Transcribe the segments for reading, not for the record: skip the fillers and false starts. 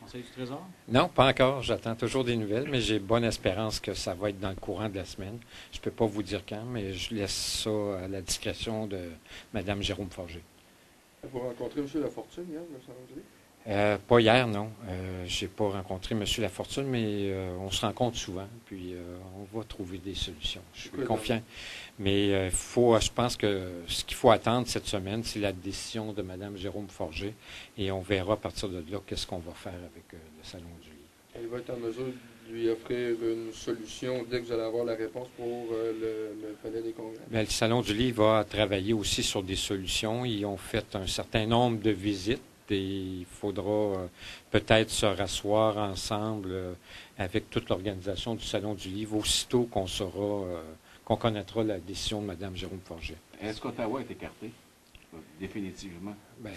Conseil du Trésor? Non, pas encore. J'attends toujours des nouvelles, mais j'ai bonne espérance que ça va être dans le courant de la semaine. Je ne peux pas vous dire quand, mais je laisse ça à la discrétion de Mme Jérôme Forger. Vous rencontrez M. Lafortune hier, me semble-t-il? Pas hier, non. Je n'ai pas rencontré M. Lafortune, mais on se rencontre souvent, puis on va trouver des solutions. Je suis confiant. Mais je pense que ce qu'il faut attendre cette semaine, c'est la décision de Mme Jérôme Forger, et on verra à partir de là qu'est-ce qu'on va faire avec le Salon du Livre. Elle va être en mesure de lui offrir une solution dès que vous allez avoir la réponse pour le Palais des Congrès. Bien, le Salon du Livre va travailler aussi sur des solutions. Ils ont fait un certain nombre de visites. Et il faudra peut-être se rasseoir ensemble avec toute l'organisation du Salon du Livre aussitôt qu'on connaîtra la décision de Mme Jérôme Forget. Est-ce qu'Ottawa est écarté? Définitivement. Bien,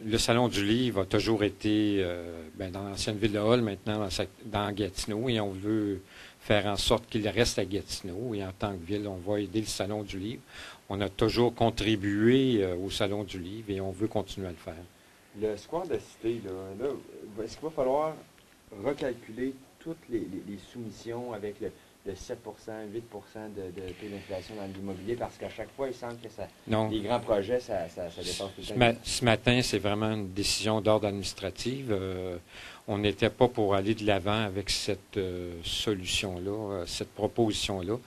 le Salon du Livre a toujours été dans l'ancienne ville de Hull, maintenant dans Gatineau, et on veut faire en sorte qu'il reste à Gatineau. Et en tant que ville, on va aider le Salon du Livre. On a toujours contribué au Salon du Livre et on veut continuer à le faire. Le square de cité, là, est-ce qu'il va falloir recalculer toutes les soumissions avec le 7 8 de taux d'inflation dans l'immobilier? Parce qu'à chaque fois, il semble que les grands projets, ça dépasse tout le temps. Ce matin, c'est vraiment une décision d'ordre administratif. On n'était pas pour aller de l'avant avec cette solution-là, cette proposition-là.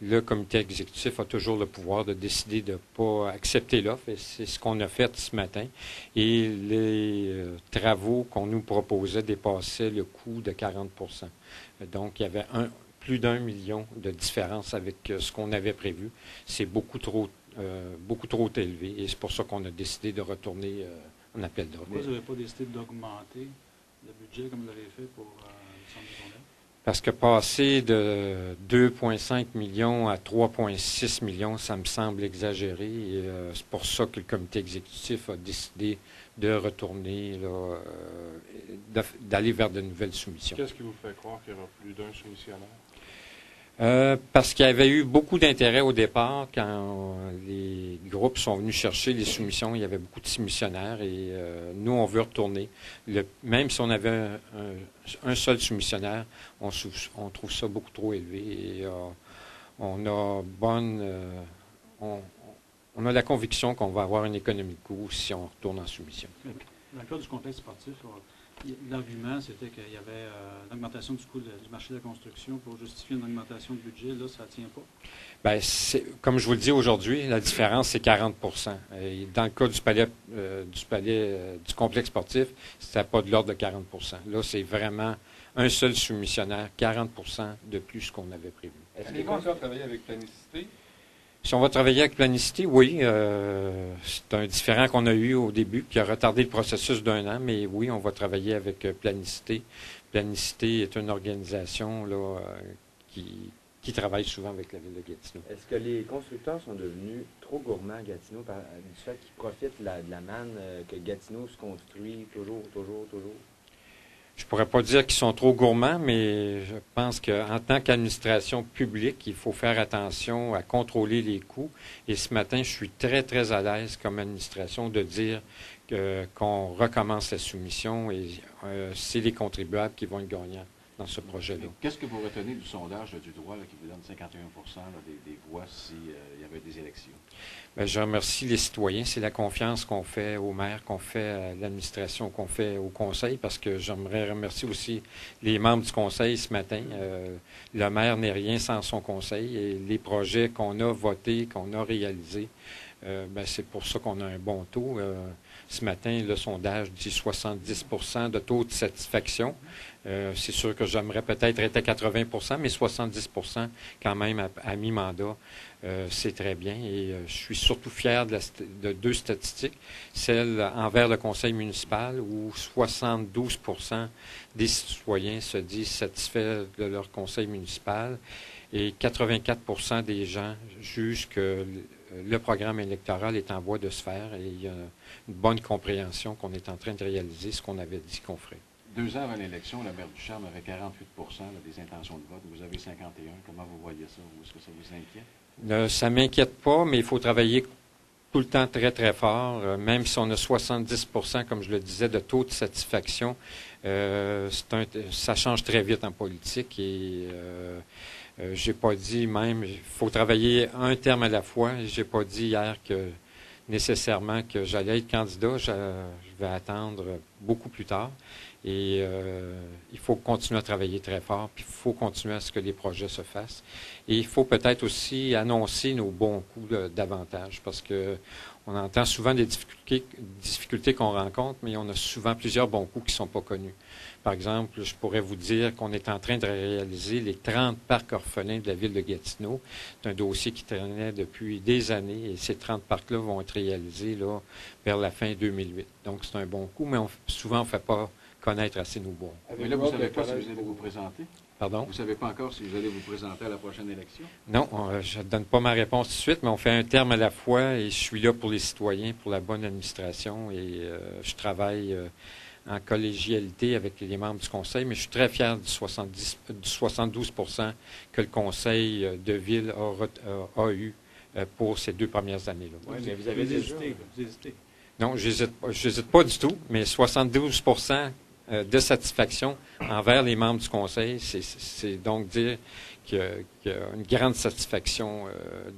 Le comité exécutif a toujours le pouvoir de décider de ne pas accepter l'offre, et c'est ce qu'on a fait ce matin. Et les travaux qu'on nous proposait dépassaient le coût de 40 %. Donc, il y avait plus d'1 million de différence avec ce qu'on avait prévu. C'est beaucoup trop élevé, et c'est pour ça qu'on a décidé de retourner en appel d'offres. Pourquoi vous n'avez pas décidé d'augmenter le budget comme vous l'avez fait pour le Centre du Congrès? Parce que passer de 2,5 millions à 3,6 millions, ça me semble exagéré. Et c'est pour ça que le comité exécutif a décidé de retourner, d'aller vers de nouvelles soumissions. Qu'est-ce qui vous fait croire qu'il y aura plus d'un soumissionnaire? Parce qu'il y avait eu beaucoup d'intérêt au départ quand les groupes sont venus chercher les soumissions. Il y avait beaucoup de soumissionnaires et nous, on veut retourner. Même si on avait un seul soumissionnaire, on trouve ça beaucoup trop élevé et on a la conviction qu'on va avoir une économie de coût si on retourne en soumission. Dans le cas du complexe sportif, l'argument, c'était qu'il y avait une augmentation du coût du marché de la construction pour justifier une augmentation de budget. Là, ça ne tient pas. Bien, comme je vous le dis aujourd'hui, la différence, c'est 40 % Et dans le cas du complexe sportif, c'était pas de l'ordre de 40 % Là, c'est vraiment un seul soumissionnaire, 40 % de plus qu'on avait prévu. Allez-vous encore travailler avec Planicité? Si on va travailler avec Planicité, oui. C'est un différend qu'on a eu au début qui a retardé le processus d'1 an, mais oui, on va travailler avec Planicité. Planicité est une organisation là, qui travaille souvent avec la ville de Gatineau. Est-ce que les constructeurs sont devenus trop gourmands à Gatineau du fait qu'ils profitent de la manne que Gatineau se construit toujours? Je ne pourrais pas dire qu'ils sont trop gourmands, mais je pense qu'en tant qu'administration publique, il faut faire attention à contrôler les coûts. Et ce matin, je suis très, très à l'aise comme administration de dire qu'on recommence la soumission et c'est les contribuables qui vont être gagnants dans ce projet-là. Qu'est-ce que vous retenez du sondage du droit qui vous donne 51 % des voix s'il y avait des élections? Bien, je remercie les citoyens. C'est la confiance qu'on fait aux maires, qu'on fait à l'administration, qu'on fait au conseil, parce que j'aimerais remercier aussi les membres du conseil ce matin. Le maire n'est rien sans son conseil et les projets qu'on a votés, qu'on a réalisés, c'est pour ça qu'on a un bon taux. Ce matin, le sondage dit 70 % de taux de satisfaction. C'est sûr que j'aimerais peut-être être à 80 %, mais 70 % quand même à mi-mandat, c'est très bien. Et je suis surtout fier de 2 statistiques. Celle envers le conseil municipal, où 72 % des citoyens se disent satisfaits de leur conseil municipal et 84 % des gens jugent que le programme électoral est en voie de se faire et il y a une bonne compréhension qu'on est en train de réaliser ce qu'on avait dit qu'on ferait. 2 ans avant l'élection, la maire Ducharme avait 48 % des intentions de vote. Vous avez 51. Comment vous voyez ça? Est-ce que ça vous inquiète? Ça ne m'inquiète pas, mais il faut travailler tout le temps très, très fort. Même si on a 70 %, comme je le disais, de taux de satisfaction, ça change très vite en politique. Et j'ai pas dit même, il faut travailler un terme à la fois. J'ai pas dit hier que nécessairement que j'allais être candidat. Je vais attendre beaucoup plus tard. Et il faut continuer à travailler très fort, puis il faut continuer à ce que les projets se fassent. Et il faut peut-être aussi annoncer nos bons coups davantage, parce que on entend souvent des difficultés qu'on rencontre, mais on a souvent plusieurs bons coups qui ne sont pas connus. Par exemple, je pourrais vous dire qu'on est en train de réaliser les 30 parcs orphelins de la ville de Gatineau. C'est un dossier qui traînait depuis des années, et ces 30 parcs-là vont être réalisés là, vers la fin 2008. Donc, c'est un bon coup, mais souvent, on ne fait pas connaître assez nos bons. Mais là, vous ne savez pas si vous allez vous présenter? Pardon? Vous ne savez pas encore si vous allez vous présenter à la prochaine élection? Non, je ne donne pas ma réponse tout de suite, mais on fait un terme à la fois et je suis là pour les citoyens, pour la bonne administration et je travaille en collégialité avec les membres du conseil, mais je suis très fier du 72 % que le conseil de ville a eu pour ces 2 premières années-là. Oui, mais vous avez hésité. Non, je n'hésite pas du tout, mais 72 % de satisfaction envers les membres du conseil, c'est donc dire qu'il y a une grande satisfaction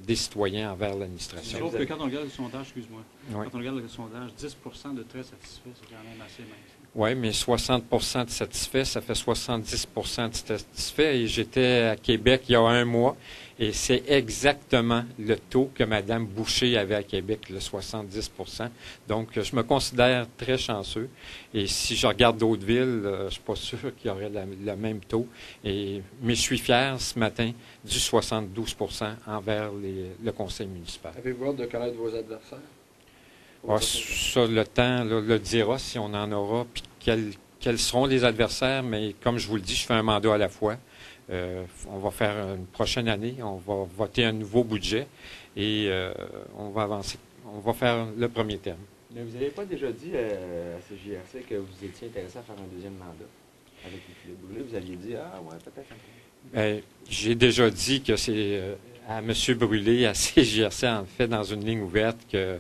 des citoyens envers l'administration. Sauf que quand on regarde le sondage, excuse-moi, Oui. quand on regarde le sondage, 10 % de très satisfaits, c'est quand même assez mince. Oui, mais 60 % de satisfaits, ça fait 70 % de satisfaits. Et j'étais à Québec il y a un mois, et c'est exactement le taux que Mme Boucher avait à Québec, le 70 %. Donc, je me considère très chanceux. Et si je regarde d'autres villes, je ne suis pas sûr qu'il y aurait le même taux. Mais je suis fier ce matin du 72 % envers le conseil municipal. Avez-vous hâte de connaître vos adversaires? Ça, le temps le dira si on en aura, puis quels seront les adversaires, mais comme je vous le dis, je fais un mandat à la fois. On va faire une prochaine année, on va voter un nouveau budget et on va avancer. On va faire le premier terme. Mais vous n'avez pas déjà dit à CJRC que vous étiez intéressé à faire un deuxième mandat avec Philippe Brûlé? Vous aviez dit, peut-être un peu. Bien, j'ai déjà dit que c'est à M. Brûlé, à CJRC, en fait, dans une ligne ouverte, que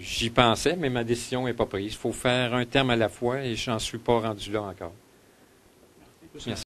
j'y pensais, mais ma décision n'est pas prise. Il faut faire un terme à la fois et je n'en suis pas rendu là encore. Merci.